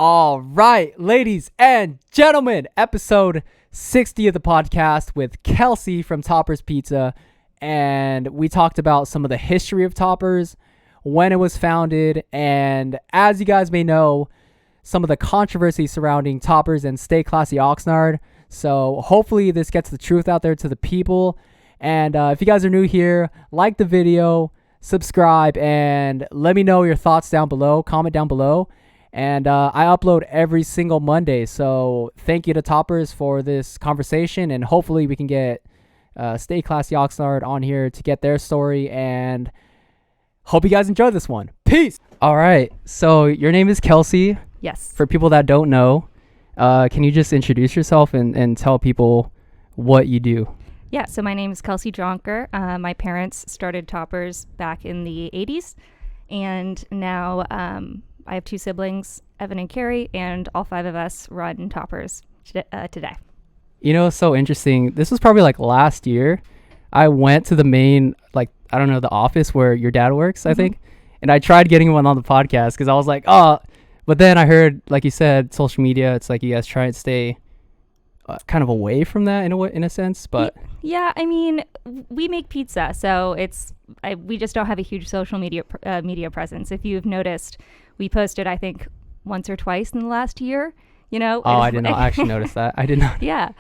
All right, ladies and gentlemen, episode 60 of the podcast with Kelsey from Toppers Pizza. And we talked about some of the history of Toppers, when it was founded, and as you guys may know, some of the controversy surrounding Toppers and Stay Classy Oxnard. So hopefully this gets the truth out there to the people. And if you guys are new here, like the video, subscribe, and let me know your thoughts down below. Comment down below. And I upload every single Monday. So thank you to Toppers for this conversation. And hopefully we can get Stay Classy Oxnard on here to get their story. And hope you guys enjoy this one. Peace. All right. So your name is Kelsey. Yes. For people that don't know, can you just introduce yourself and tell people what you do? Yeah, so my name is Kelsey Dronker. My parents started Toppers back in the 80s, and now I have two siblings, Evan and Carrie, and all five of us run Toppers today. You know, it's so interesting. This was probably like last year. I went to the main, the office where your dad works, I think, and I tried getting him on the podcast because I was like, but then I heard, like you said, social media, it's like you guys try and stay kind of away from that in a sense, but yeah, I mean, we make pizza, so we just don't have a huge social media presence. If you've noticed, we posted, I think, once or twice in the last year. You know. Oh, I did not actually notice that. I did not. Yeah.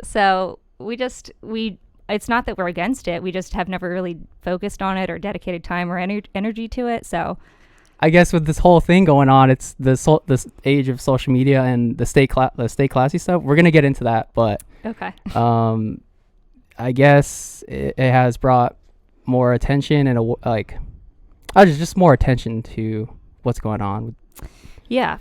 So it's not that we're against it. We just have never really focused on it or dedicated time or energy to it. So I guess with this whole thing going on, it's this age of social media and the stay classy stuff. We're gonna get into that, but okay. I guess it has brought more attention and just more attention to what's going on. Yeah,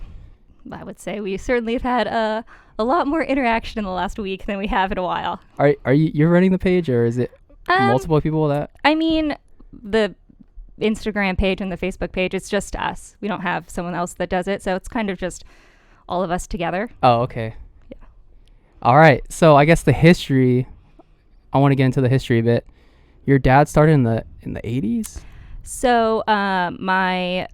I would say we certainly have had a lot more interaction in the last week than we have in a while. Are you're running the page, or is it multiple people that? I mean, the Instagram page and the Facebook page, it's just us. We don't have someone else that does it, so it's kind of just all of us together. Oh, okay. Yeah. All right. So I guess the history. I want to get into the history a bit. Your dad started in the 80s. So my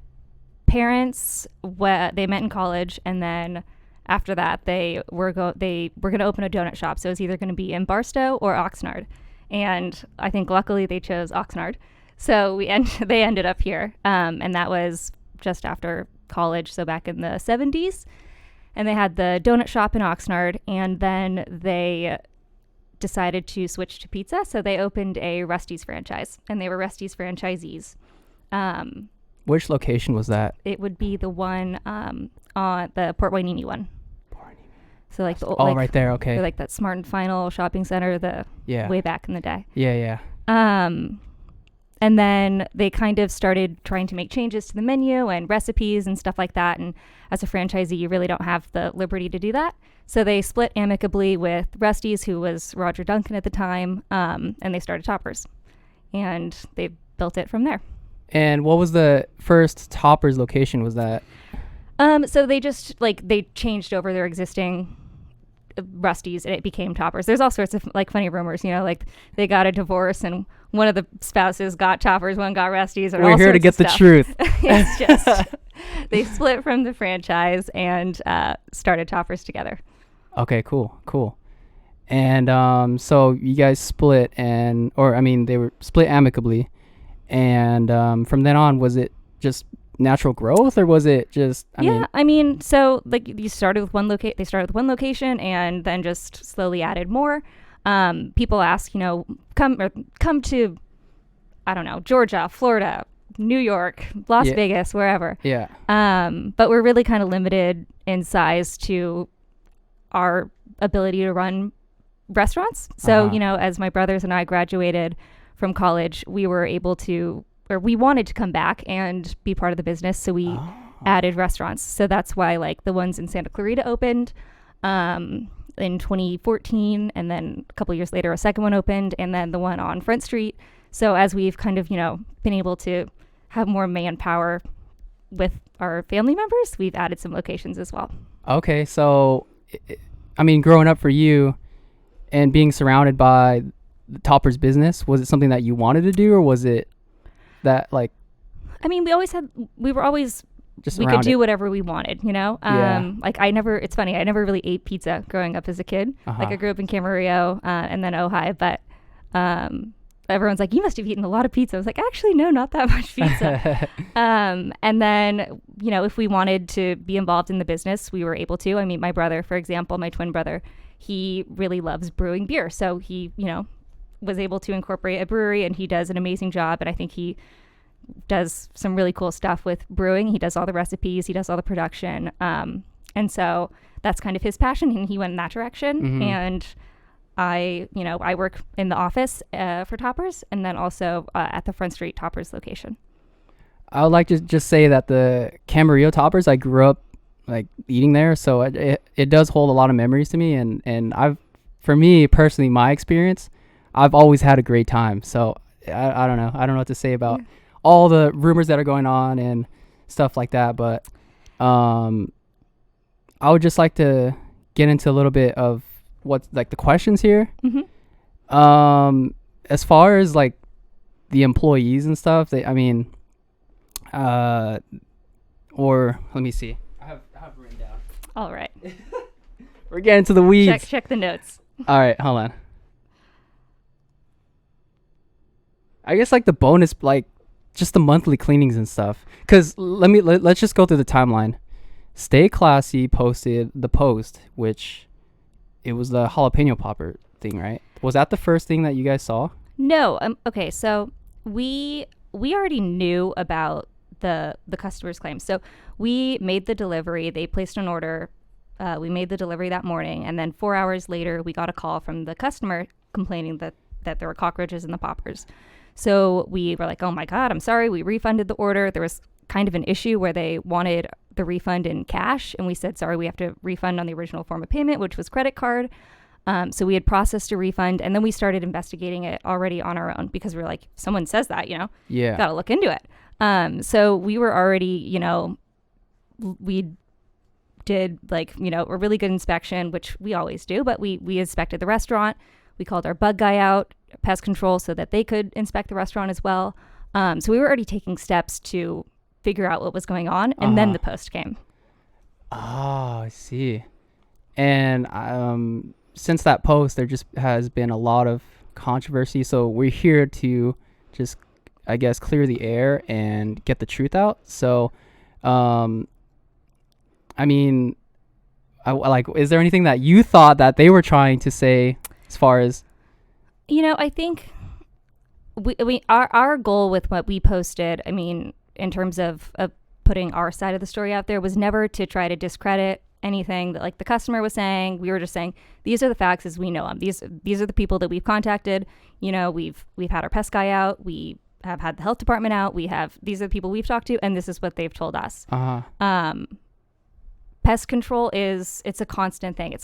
parents they met in college, and then after that they were going to open a donut shop. So it was either going to be in Barstow or Oxnard, and I think luckily they chose Oxnard. So they ended up here, and that was just after college, so back in the 70s. And they had the donut shop in Oxnard, and then they decided to switch to pizza, so they opened a Rusty's franchise, and they were Rusty's franchisees. Which location was that? It would be the one on the Port Hueneme one. So like the old, right there, okay. Like that Smart and Final shopping center, way back in the day. Yeah. And then they kind of started trying to make changes to the menu and recipes and stuff like that. And as a franchisee, you really don't have the liberty to do that. So they split amicably with Rusty's, who was Roger Duncan at the time, and they started Toppers. And they built it from there. And what was the first Toppers location? Was that? So they just, they changed over their existing Rusty's, and it became Toppers. There's all sorts of funny rumors, they got a divorce and one of the spouses got Toppers, one got Rusty's. We're here to get the truth. It's just they split from the franchise and started Toppers together. Okay, cool. And so you guys split, they were split amicably, and from then on, was it just natural growth, or was it just so you started with one they started with one location and then just slowly added more. People ask, come to, I don't know, Georgia, Florida, New York, Las Vegas, wherever. Yeah. But we're really kind of limited in size to our ability to run restaurants. So, as my brothers and I graduated from college, we were able to, or we wanted to come back and be part of the business. So we added restaurants. So that's why the ones in Santa Clarita opened in 2014. And then a couple years later, a second one opened, and then the one on Front Street. So as we've kind of, been able to have more manpower with our family members, we've added some locations as well. Okay. So, growing up for you and being surrounded by the Toppers business, was it something that you wanted to do, or was it that we were always just we around could do it. whatever we wanted, you know? Like it's funny, I never really ate pizza growing up as a kid. Like I grew up in Camarillo and then Ojai, but everyone's like, you must have eaten a lot of pizza. I was like, actually, no, not that much pizza. And then, you know, if we wanted to be involved in the business, we were able to. I mean, my brother, for example, my twin brother, he really loves brewing beer. So he, you know, was able to incorporate a brewery, and he does an amazing job. And I think he does some really cool stuff with brewing. He does all the recipes, he does all the production. And so that's kind of his passion, and he went in that direction. And I work in the office for Toppers, and then also at the Front Street Toppers location. I would like to just say that the Camarillo Toppers, I grew up like eating there, so it does hold a lot of memories to me, and for me personally, my experience, I've always had a great time. So I don't know what to say about all the rumors that are going on and stuff like that, but I would just like to get into a little bit of what's like the questions here. As far as like the employees and stuff, or let me see. I have written down. All right. We're getting to the weeds. Check the notes. All right, hold on. I guess like the bonus, like just the monthly cleanings and stuff. Cause let's just go through the timeline. Stay Classy posted the post, which it was the jalapeno popper thing, right? Was that the first thing that you guys saw? No. Okay. So we already knew about the customer's claim. So we made the delivery. They placed an order. We made the delivery that morning, and then 4 hours later, we got a call from the customer complaining that there were cockroaches in the poppers. So we were like, oh my God, I'm sorry. We refunded the order. There was kind of an issue where they wanted the refund in cash. And we said, sorry, we have to refund on the original form of payment, which was credit card. So we had processed a refund, and then we started investigating it already on our own, because we were like, if someone says that, got to look into it. So we were already, we did a really good inspection, which we always do, but we inspected the restaurant. We called our bug guy out, pest control, so that they could inspect the restaurant as well. So we were already taking steps to figure out what was going on, and then the post came. Oh, I see. And since that post, there just has been a lot of controversy. So we're here to just, I guess, clear the air and get the truth out. So, is there anything that you thought that they were trying to say as far as? I think our goal with what we posted, in terms of putting our side of the story out there, was never to try to discredit anything that like the customer was saying. We were just saying, these are the facts as we know them. These are the people that we've contacted. We've had our pest guy out. We have had the health department out. These are the people we've talked to, and this is what they've told us. Pest control it's a constant thing.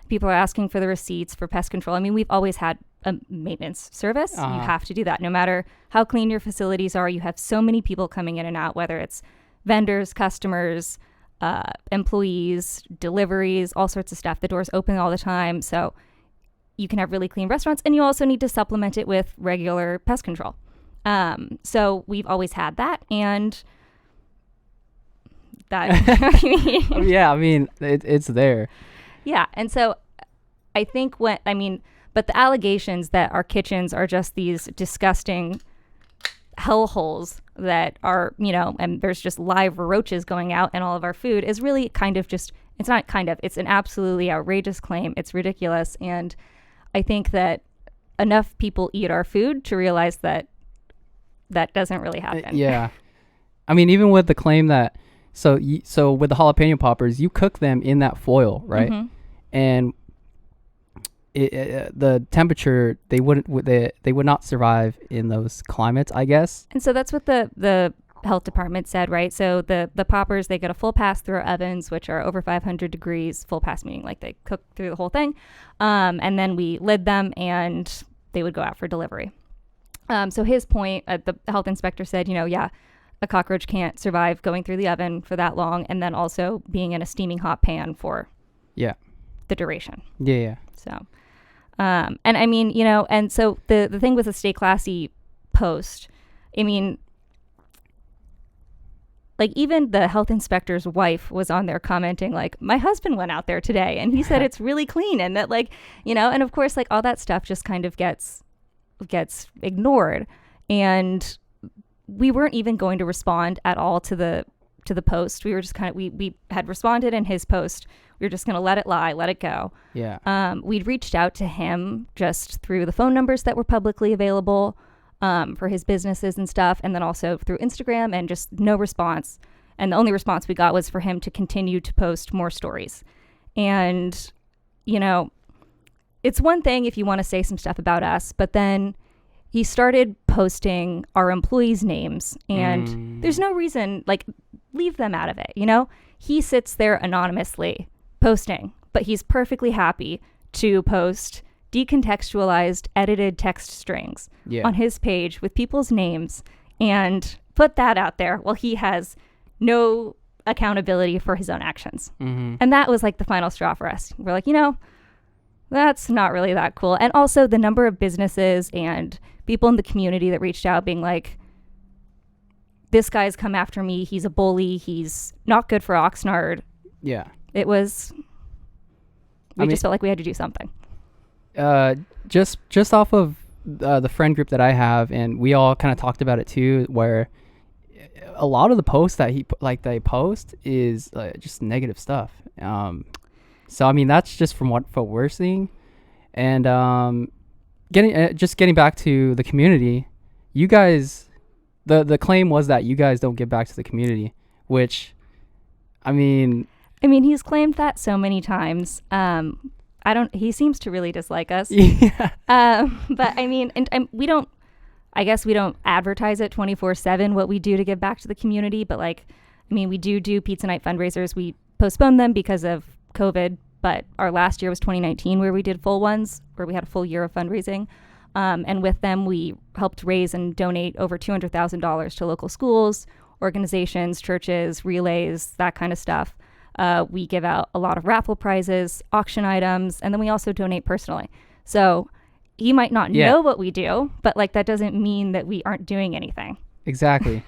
People are asking for the receipts for pest control. We've always had a maintenance service. You have to do that. No matter how clean your facilities are, you have so many people coming in and out, whether it's vendors, customers, employees, deliveries, all sorts of stuff. The doors open all the time. So you can have really clean restaurants, and you also need to supplement it with regular pest control. So we've always had that, and that, it's there. Yeah. And so I think but the allegations that our kitchens are just these disgusting hellholes that are, and there's just live roaches going out in all of our food is really it's an absolutely outrageous claim. It's ridiculous. And I think that enough people eat our food to realize that doesn't really happen. Yeah. Even with the claim that, so with the jalapeno poppers, you cook them in that foil, right? Mm-hmm. And the temperature, they would not survive in those climates, I guess. And so that's what the health department said, right? So the poppers, they get a full pass through our ovens, which are over 500 degrees. Full pass meaning like they cook through the whole thing, and then we lid them, and they would go out for delivery. So his point, the health inspector said, a cockroach can't survive going through the oven for that long, and then also being in a steaming hot pan for the duration. Yeah. So, and so the thing with the Stay Classy post, like even the health inspector's wife was on there commenting like, my husband went out there today and he said it's really clean, and that like, and of course like all that stuff just kind of gets ignored. And we weren't even going to respond at all to the post. We were just kind of, we had responded in his post. We were just going to let it lie, let it go. Yeah. We'd reached out to him just through the phone numbers that were publicly available for his businesses and stuff, and then also through Instagram, and just no response. And the only response we got was for him to continue to post more stories. And, it's one thing if you want to say some stuff about us, but then he started posting our employees' names, and there's no reason, like, leave them out of it, He sits there anonymously posting, but he's perfectly happy to post decontextualized, edited text strings on his page with people's names and put that out there while he has no accountability for his own actions. And that was like the final straw for us. We're like, that's not really that cool. And also the number of businesses and people in the community that reached out being like, this guy's come after me. He's a bully. He's not good for Oxnard. Yeah. It was, we just felt like we had to do something. Just off of the friend group that I have, and we all kind of talked about it too, where a lot of the posts that they post is just negative stuff. So I mean, that's just from what we're seeing. And getting back to the community, you guys, the claim was that you guys don't give back to the community, which I mean he's claimed that so many times. He seems to really dislike us. Yeah. But I mean, and we don't advertise it 24/7 what we do to give back to the community, but like, we do pizza night fundraisers. We postponed them because of COVID, but our last year was 2019 where we did full ones, where we had a full year of fundraising. And with them, we helped raise and donate over $200,000 to local schools, organizations, churches, relays, that kind of stuff. We give out a lot of raffle prizes, auction items, and then we also donate personally. So he might not know what we do, but like that doesn't mean that we aren't doing anything. Exactly.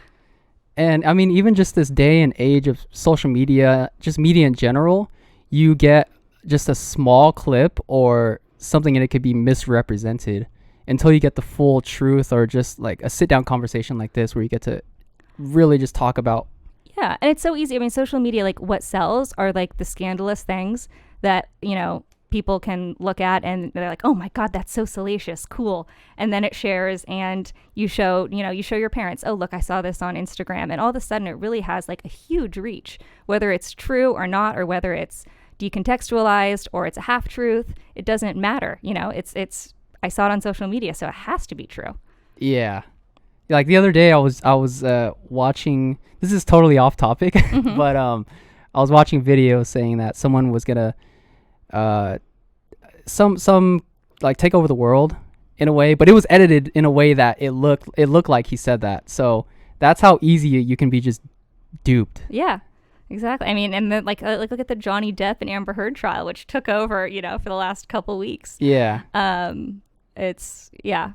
And I mean, even just this day and age of social media, just media in general, you get just a small clip or something and it could be misrepresented until you get the full truth, or just like a sit down conversation like this where you get to really just talk about. Yeah. And it's so easy. Social media, like what sells are like the scandalous things that, people can look at and they're like, oh my God, that's so salacious. Cool. And then it shares and you show your parents, oh, look, I saw this on Instagram. And all of a sudden it really has like a huge reach, whether it's true or not, or whether it's decontextualized or it's a half truth. It doesn't matter. I saw it on social media, so it has to be true. Yeah. Like the other day I was watching, this is totally off topic, but I was watching videos saying that someone was gonna some like take over the world in a way, but it was edited in a way that it looked like he said that. So that's how easy you can be just duped. Yeah. Exactly. And then like look at the Johnny Depp and Amber Heard trial, which took over, for the last couple weeks. Yeah. It's yeah.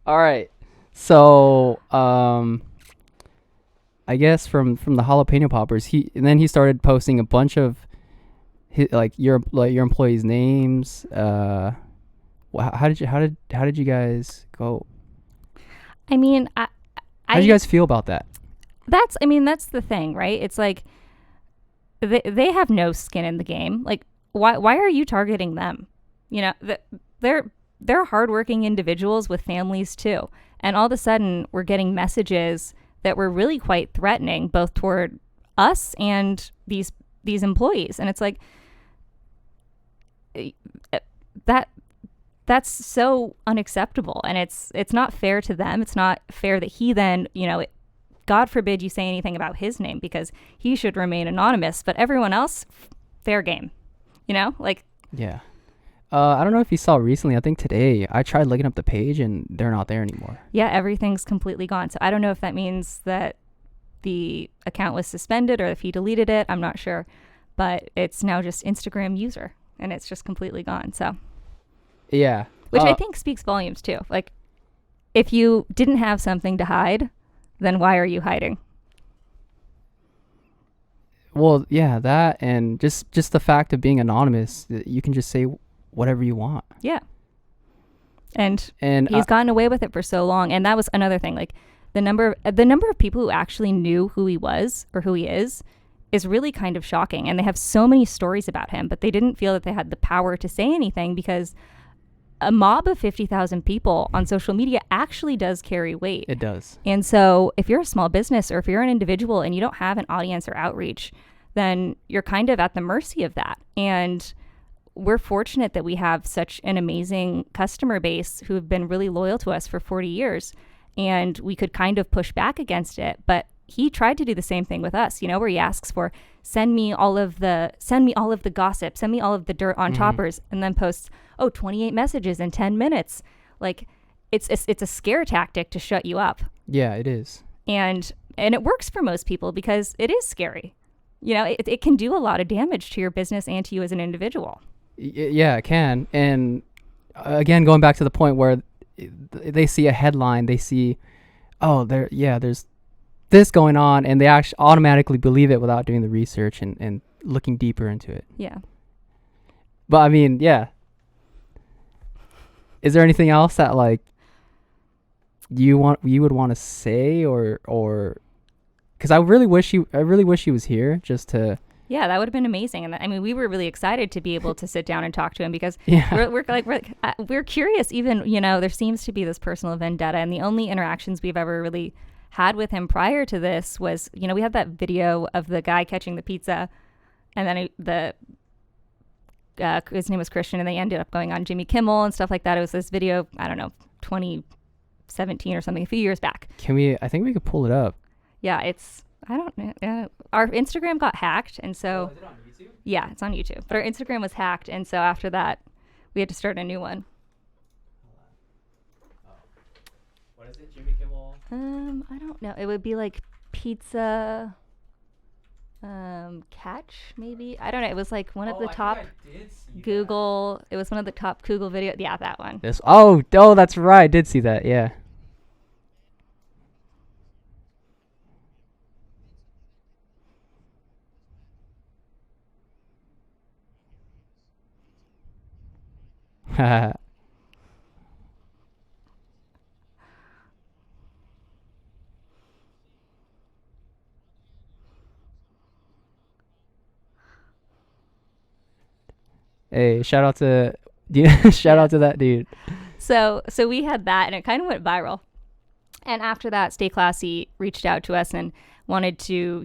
All right. So, I guess from the jalapeno poppers, he started posting a bunch of your employees' names. How did you guys go? How did you guys feel about that? That's the thing, right? It's like they have no skin in the game. Like, why are you targeting them? They're hardworking individuals with families too. And all of a sudden we're getting messages that were really quite threatening, both toward us and these employees. And it's like, that's so unacceptable. And it's not fair to them. It's not fair that he then, God forbid you say anything about his name, because he should remain anonymous, but everyone else, fair game, Yeah. I don't know if you saw recently, I think today, I tried looking up the page and they're not there anymore. Yeah, everything's completely gone. So I don't know if that means that the account was suspended or if he deleted it. I'm not sure. But it's now just Instagram user and it's just completely gone. So yeah. Which I think speaks volumes too. Like, if you didn't have something to hide, then why are you hiding? Well, yeah, that, and just the fact of being anonymous, you can just say whatever you want. Yeah. And And he's gotten away with it for so long. And that was another thing. Like the number of people who actually knew who he was or who he is really kind of shocking. And they have so many stories about him, but they didn't feel that they had the power to say anything because a mob of 50,000 people on social media actually does carry weight. It does. And so if you're a small business or if you're an individual and you don't have an audience or outreach, then you're kind of at the mercy of that. And we're fortunate that we have such an amazing customer base who have been really loyal to us for 40 years. And we could kind of push back against it. But he tried to do the same thing with us, where he asks for, send me all of the gossip, send me all of the dirt on Toppers, and then posts, 28 messages in 10 minutes. Like it's a scare tactic to shut you up. Yeah, it is. And it works for most people because it is scary. It can do a lot of damage to your business and to you as an individual. Yeah, it can. And again, going back to the point where they see a headline, they see, there's this going on, and they actually automatically believe it without doing the research and looking deeper into it. Yeah. But I mean, yeah. Is there anything else that like you would want to say or because I really wish he was here just to. Yeah, that would have been amazing. And we were really excited to be able to sit down and talk to him because we're curious. Even, there seems to be this personal vendetta, and the only interactions we've ever really had with him prior to this was, we had that video of the guy catching the pizza, and then his name was Christian, and they ended up going on Jimmy Kimmel and stuff like that. It was this video, I don't know, 2017 or something, a few years back. I think we could pull it up. Yeah, I don't know. Our Instagram got hacked, and so. Is it on YouTube? Yeah, it's on YouTube. But our Instagram was hacked, and so after that, we had to start a new one. What is it, Jimmy Kimmel? I don't know. It would be like pizza, catch maybe. I don't know. It was like one of the top Google. It was one of the top Google video. Yeah, that one. That's right. I did see that. Yeah. Hey, shout out to that dude. So we had that, and it kind of went viral. And after that, Stay Classy reached out to us and wanted to,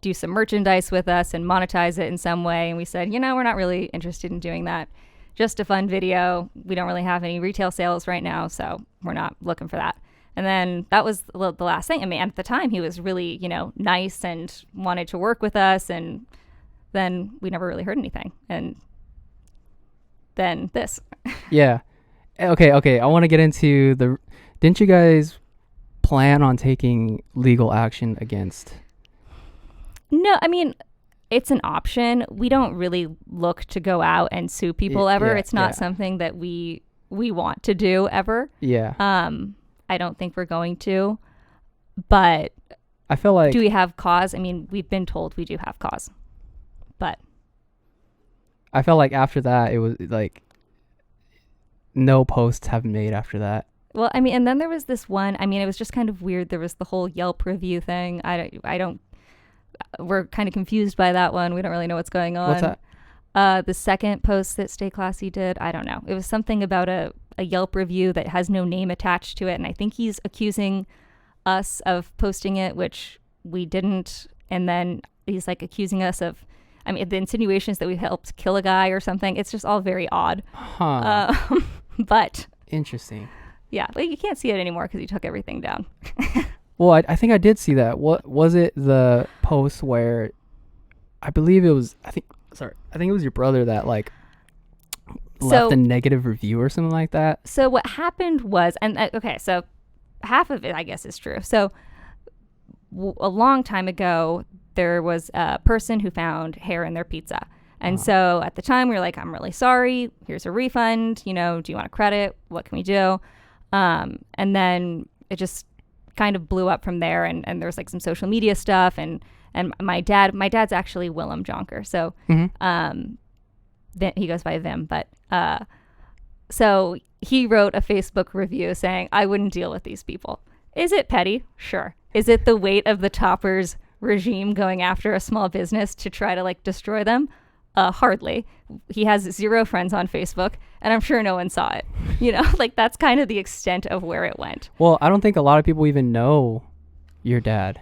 do some merchandise with us and monetize it in some way. And we said, we're not really interested in doing that. Just a fun video. We don't really have any retail sales right now, so we're not looking for that. And then that was the last thing. At the time, he was really, nice and wanted to work with us. And then we never really heard anything. And then this. Yeah. Okay. I want to get into didn't you guys plan on taking legal action against? No, it's an option. We don't really look to go out and sue people ever. Yeah, it's not something that we want to do ever. Yeah. I don't think we're going to. But I feel like, do we have cause? We've been told we do have cause. But I felt like after that, it was like no posts have been made after that. Well, and then there was this one. It was just kind of weird. There was the whole Yelp review thing. We're kind of confused by that one. We don't really know what's going on. What's that? The second post that Stay Classy did, I don't know. It was something about a Yelp review that has no name attached to it. And I think he's accusing us of posting it, which we didn't. And then he's like accusing us of, the insinuations that we helped kill a guy or something. It's just all very odd. Huh. But. Interesting. Yeah. But you can't see it anymore because he took everything down. Well, I think I did see that. What was it? The post where I believe it was, I think it was your brother that left a negative review or something like that. So what happened was, so half of it, I guess, is true. So a long time ago, there was a person who found hair in their pizza. And so at the time we were like, I'm really sorry. Here's a refund. Do you want a credit? What can we do? And then it just kind of blew up from there, and there was like some social media stuff, and my dad's actually Willem Jonker, so he goes by Vim, but so he wrote a Facebook review saying, I wouldn't deal with these people. Is it petty? Sure. Is it the weight of the Toppers regime going after a small business to try to like destroy them? Hardly. He has 0 friends on Facebook, and I'm sure no one saw it. You know, like that's kind of the extent of where it went. Well, I don't think a lot of people even know your dad.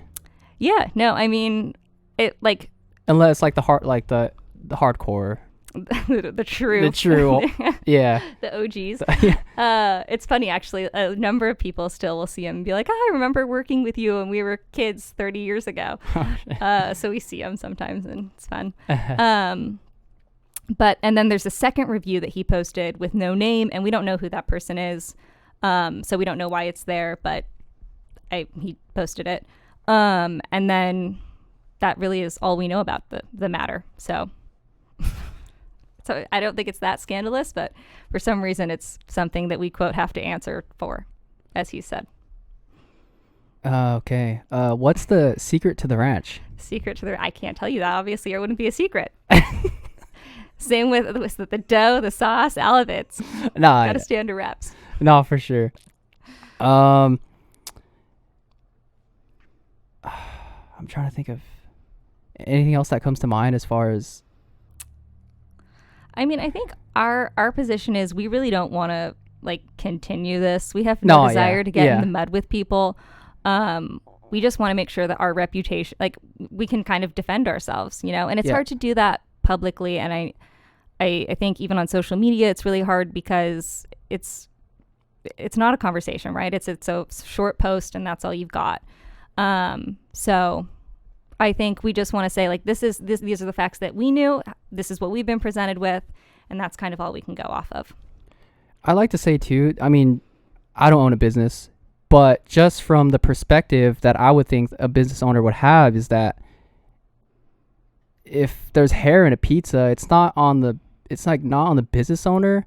Yeah, no, I mean, it like unless like the hardcore. the true yeah, the OGs. Yeah. It's funny actually, a number of people still will see him and be like, I remember working with you when we were kids 30 years ago. So we see him sometimes and it's fun. But and then there's a second review that he posted with no name, and we don't know who that person is, so we don't know why it's there, but he posted it, and then that really is all we know about the matter. So I don't think it's that scandalous, but for some reason it's something that we, quote, have to answer for, as he said. Okay. What's the secret to the ranch? I can't tell you that, obviously, or it wouldn't be a secret. Same with the dough, the sauce, all of it. No. Gotta stand to wraps. No, for sure. I'm trying to think of anything else that comes to mind as far as... I mean, I think our position is we really don't want to like continue this. We have no desire to get in the mud with people. We just want to make sure that our reputation, like we can kind of defend ourselves, you know, and it's hard to do that publicly. And I think even on social media, it's really hard because it's not a conversation, right? It's a short post and that's all you've got. So I think we just want to say like, these are the facts that we knew. This is what we've been presented with. And that's kind of all we can go off of. I like to say too, I mean, I don't own a business, but just from the perspective that I would think a business owner would have is that if there's hair in a pizza, it's not on the business owner.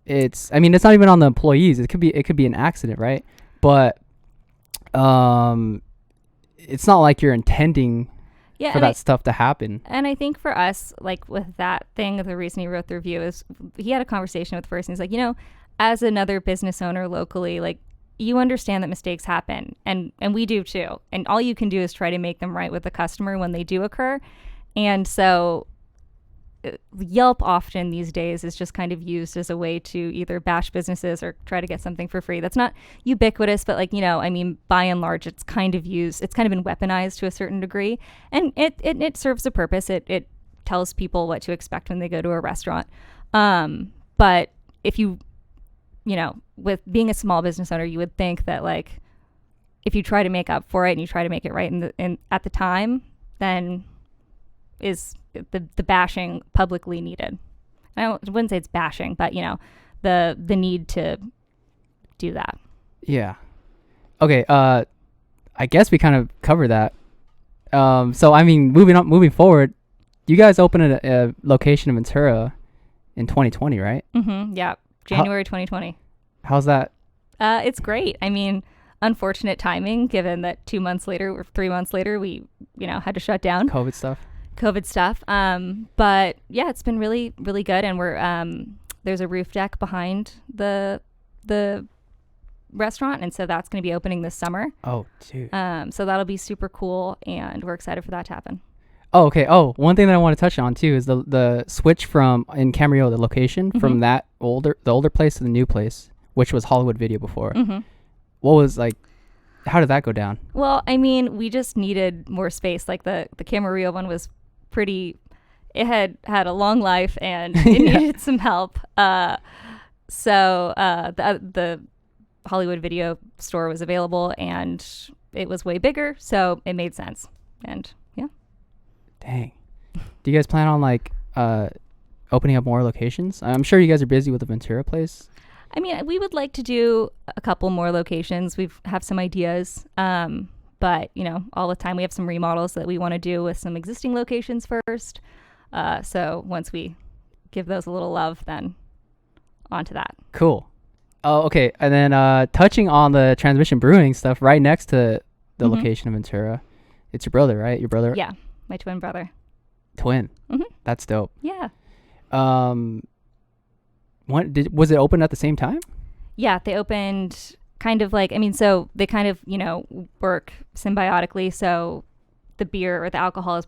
It's not even on the employees. It could be an accident, right? But, it's not like you're intending for that stuff to happen. And I think for us, like with that thing, the reason he wrote the review is he had a conversation with the person. He's like, you know, as another business owner locally, like you understand that mistakes happen and we do too. And all you can do is try to make them right with the customer when they do occur. And so Yelp often these days is just kind of used as a way to either bash businesses or try to get something for free. That's not ubiquitous, but like, you know, I mean, by and large, it's kind of been weaponized to a certain degree, and it serves a purpose. It tells people what to expect when they go to a restaurant. But if you know, with being a small business owner, you would think that like, if you try to make up for it and you try to make it right at the time, then is the bashing publicly needed. I wouldn't say it's bashing, but you know, the need to do that. Yeah. Okay. I guess we kind of covered that. So I mean, moving forward, you guys opened a location in Ventura in 2020, right? Mm-hmm. Yeah. January 2020. How's that? It's great. I mean, unfortunate timing, given that 2 months later or 3 months later, we, you know, had to shut down. COVID stuff. But yeah, it's been really, really good. And we're, there's a roof deck behind the restaurant. And so that's going to be opening this summer. Oh, dude. So that'll be super cool. And we're excited for that to happen. Oh, okay. Oh, one thing that I want to touch on too is the switch from in Camarillo, the location from the older place to the new place, which was Hollywood Video before. Mm-hmm. What was like, how did that go down? Well, I mean, we just needed more space. Like the Camarillo one was pretty, it had a long life and it needed some help. So the Hollywood Video store was available and it was way bigger, so it made sense. And yeah. Dang. Do you guys plan on like opening up more locations? I'm sure you guys are busy with the Ventura place. I mean, we would like to do a couple more locations. We have some ideas. But, you know, all the time we have some remodels that we want to do with some existing locations first. So once we give those a little love, then on to that. Cool. Oh, okay. And then touching on the Transmission Brewing stuff, right next to the location of Ventura, it's your brother, right? Your brother? Yeah, my twin brother. Twin. Mm-hmm. That's dope. Yeah. Was it open at the same time? Yeah, they opened kind of like, I mean, so they kind of, work symbiotically. So the beer or the alcohol is,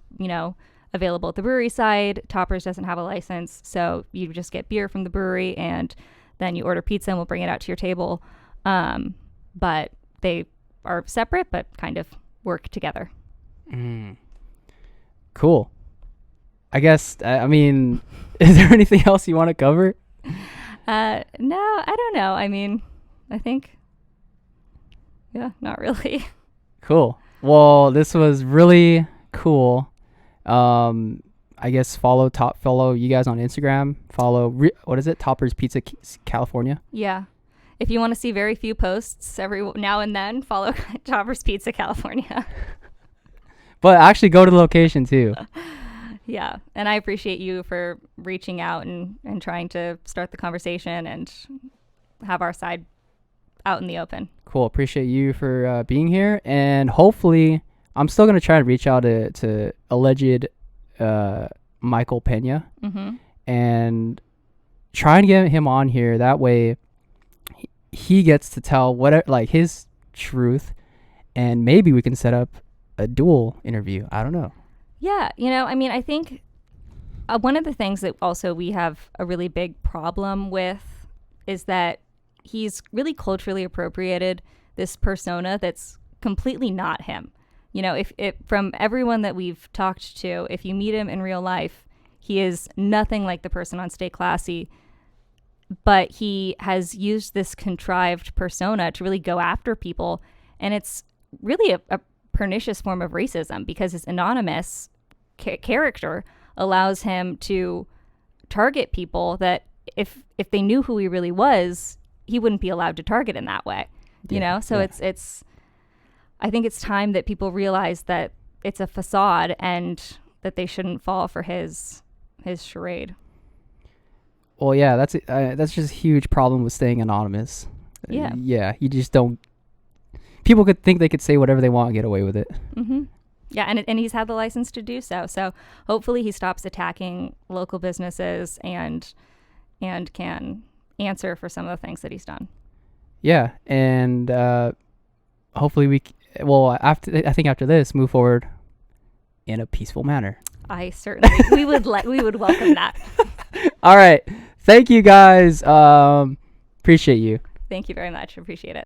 available at the brewery side. Toppers doesn't have a license, so you just get beer from the brewery, and then you order pizza and we'll bring it out to your table. But they are separate, but kind of work together. Cool. I guess, I mean, is there anything else you want to cover? No, I don't know. I mean, I think, yeah, not really. Cool. Well, this was really cool. I guess follow you guys on Instagram. Follow what is it? Toppers Pizza California. Yeah. If you want to see very few posts every now and then, follow Toppers Pizza California. But actually go to the location too. Yeah. And I appreciate you for reaching out and trying to start the conversation and have our side out in the open. Cool. Appreciate you for being here. And hopefully, I'm still going to try to reach out to alleged Michael Pena and try and get him on here. That way, he gets to tell his truth, and maybe we can set up a dual interview. I don't know. Yeah, I mean, I think one of the things that also we have a really big problem with is that he's really culturally appropriated this persona that's completely not him. If from everyone that we've talked to, if you meet him in real life, he is nothing like the person on Stay Classy, but he has used this contrived persona to really go after people, and it's really a pernicious form of racism because his anonymous character allows him to target people that if they knew who he really was, he wouldn't be allowed to target in that way. So it's I think it's time that people realize that it's a facade and that they shouldn't fall for his charade. Well, yeah, that's just a huge problem with staying anonymous. Yeah. Yeah, you just don't. People could think they could say whatever they want and get away with it. Mm-hmm. Yeah, and he's had the license to do so. So hopefully he stops attacking local businesses and can answer for some of the things that he's done. Yeah, and hopefully after this, move forward in a peaceful manner. I certainly we would welcome that. All right, thank you guys. Appreciate you. Thank you very much. Appreciate it.